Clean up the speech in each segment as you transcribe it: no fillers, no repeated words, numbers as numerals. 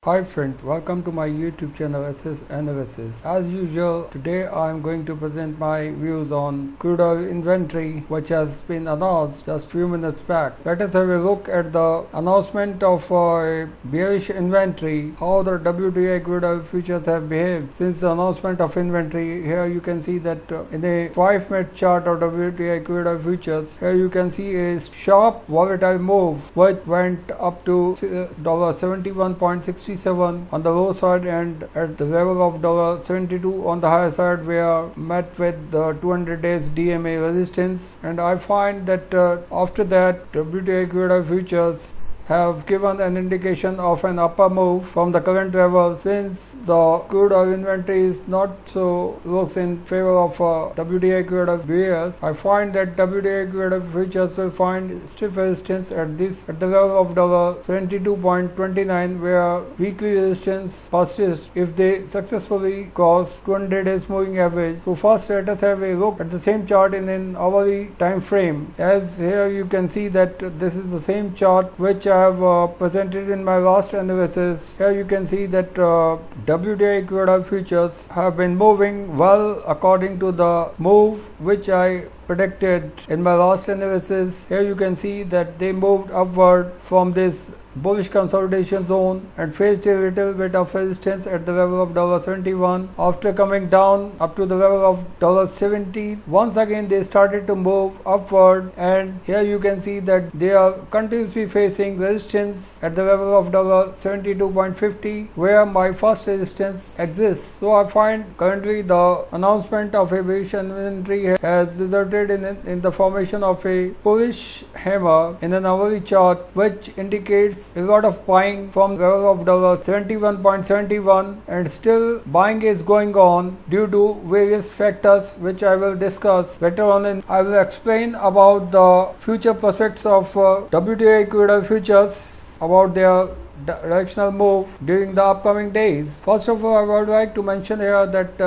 Hi friends, welcome to my YouTube channel SS Analysis. As usual, today I am going to present my views on crude oil inventory which has been announced just few minutes back. Let us have a look at the announcement of a bearish inventory, how the WTI crude oil futures have behaved since the announcement of inventory. Here you can see that in a 5-minute chart of WTI crude oil futures, here you can see a sharp volatile move which went up to $71.67 on the low side and at the level of $72 on the higher side were met with the 200 days DMA resistance, and I find that after that WTI crude oil futures have given an indication of an upper move from the current level. Since the crude oil inventory is not so looks in favor of WTI crude oil bears, I find that WTI crude oil futures will find stiff resistance at the level of $72.29, where weekly resistance persists if they successfully cross 200 days moving average. So first let us have a look at the same chart in an hourly time frame. As here you can see that this is the same chart which I have presented in my last analysis. Here you can see that WTI crude oil futures have been moving well according to the move which I predicted in my last analysis. Here you can see that they moved upward from this bullish consolidation zone and faced a little bit of resistance at the level of $71. After coming down up to the level of $70, once again they started to move upward, and here you can see that they are continuously facing resistance at the level of $72.50, where my first resistance exists. So I find currently the announcement of a bearish inventory has resulted in the formation of a bullish hammer in an hourly chart, which indicates a lot of buying from the level of $71.71, and still buying is going on due to various factors which I will discuss later on, and I will explain about the future prospects of WTI crude oil futures, about their directional move during the upcoming days. First of all, I would like to mention here that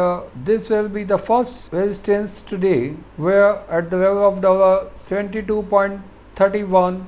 this will be the first resistance today, where at the level of $72.31,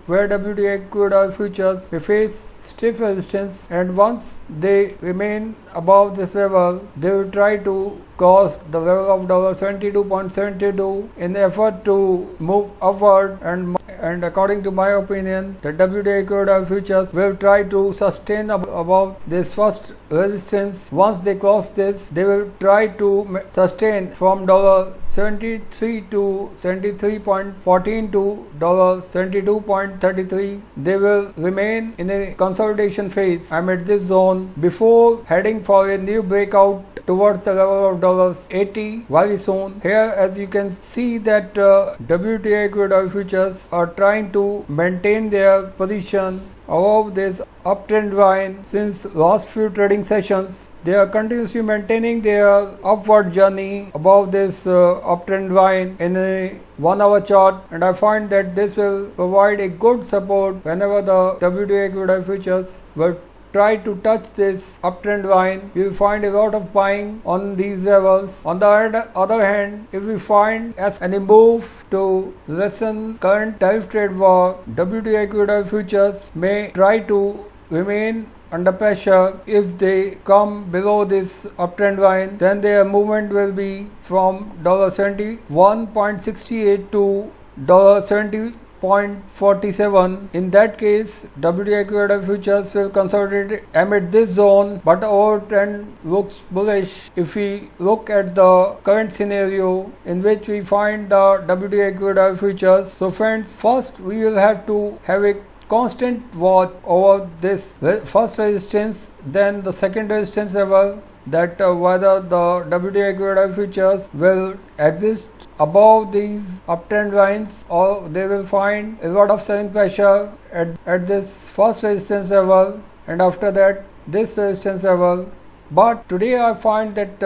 where WTI crude oil futures may face stiff resistance, and once they remain above this level, they will try to cross the level of $72.72 in the effort to move upward, and according to my opinion, the WTI crude oil futures will try to sustain above this first resistance. Once they cross this, they will try to sustain from $73 to $73.14 to $72.33. They will remain in a consolidation phase amid this zone before heading for a new breakout towards the level of $80 very soon. Here, as you can see, that WTI crude oil futures are trying to maintain their position above this uptrend line since last few trading sessions. They are continuously maintaining their upward journey above this uptrend line in a 1-hour chart, and I find that this will provide a good support whenever the WTI crude oil futures will try to touch this uptrend line. You will find a lot of buying on these levels. On the other hand, if we find any move to lessen current tariff trade war, WTI crude oil futures may try to remain under pressure. If they come below this uptrend line, then their movement will be from $71.68 to $70.47. In that case, WTI crude oil futures will consolidate amid this zone, but our trend looks bullish if we look at the current scenario in which we find the WTI crude oil futures. So friends, first we will have to have a constant watch over this first resistance, then the second resistance level, that whether the WTI crude oil futures will exist above these uptrend lines, or they will find a lot of selling pressure at this first resistance level, and after that this resistance level. But today I find that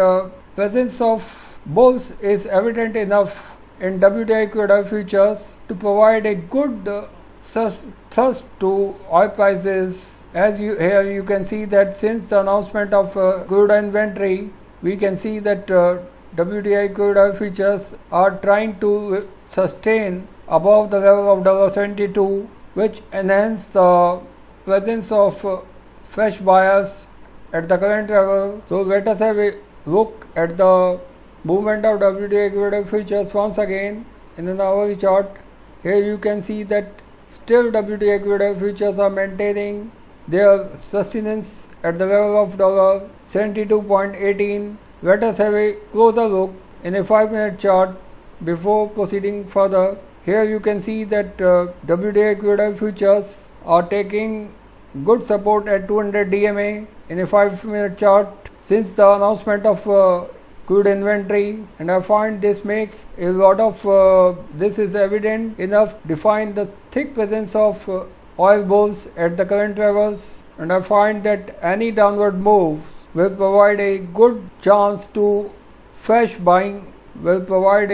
presence of bulls is evident enough in WTI crude oil futures to provide a good thrust to oil prices. As here you can see that since the announcement of crude oil inventory, we can see that WTI crude oil futures are trying to sustain above the level of $72, which enhance the presence of fresh buyers at the current level. So let us have a look at the movement of WTI crude oil futures once again in an hourly chart. Here you can see that still WTI crude oil futures are maintaining their sustenance at the level of $72.18. Let us have a closer look in a 5-minute chart before proceeding further. Here you can see that WTI crude oil futures are taking good support at 200 DMA in a 5-minute chart since the announcement of crude inventory, and I find this makes a lot of this is evident enough to define the thick presence of oil bulls at the current levels, and I find that any downward moves will provide a good chance to fresh buying, will provide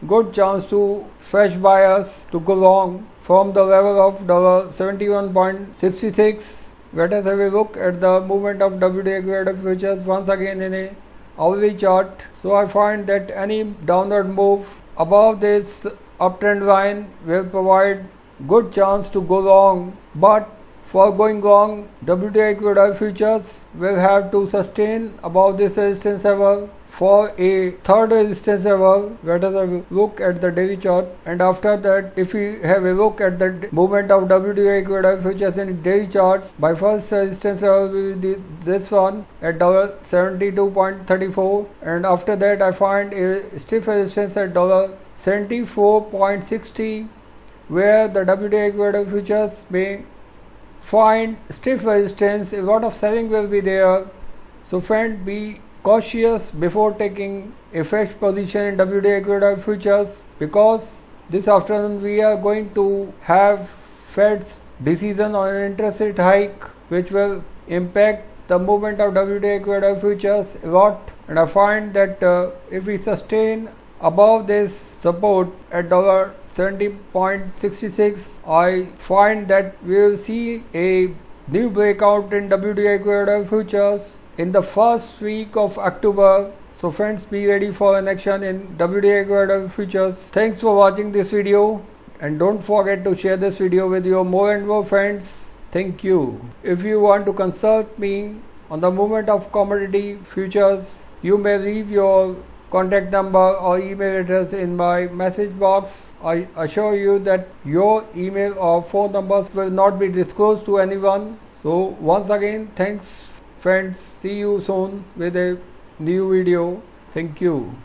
good chance to fresh buyers to go long from the level of $71.66. Let us have a look at the movement of WTI crude oil futures once again in a hourly chart. So I find that any downward move above this uptrend line will provide good chance to go long, but for going long, WTI crude oil futures will have to sustain above this resistance level. For a third resistance level, let us have a look at the daily chart, and after that, if we have a look at the movement of WTI crude oil futures in daily chart, my first resistance level will be this one at $72.34, and after that I find a stiff resistance at $74.60, where the WTI crude oil futures may find stiff resistance. A lot of selling will be there, so friend, be cautious before taking a fresh position in WTI crude oil futures, because this afternoon we are going to have Fed's decision on an interest rate hike, which will impact the movement of WTI crude oil futures a lot, and I find that if we sustain above this support at $70.66, I find that we will see a new breakout in WTI crude oil futures in the first week of October. So friends, be ready for an action in WTI crude oil futures. Thanks for watching this video, and don't forget to share this video with your more and more friends. Thank you. If you want to consult me on the movement of commodity futures, you may leave your contact number or email address in my message box. I assure you that your email or phone numbers will not be disclosed to anyone. So once again, thanks friends. See you soon with a new video. Thank you.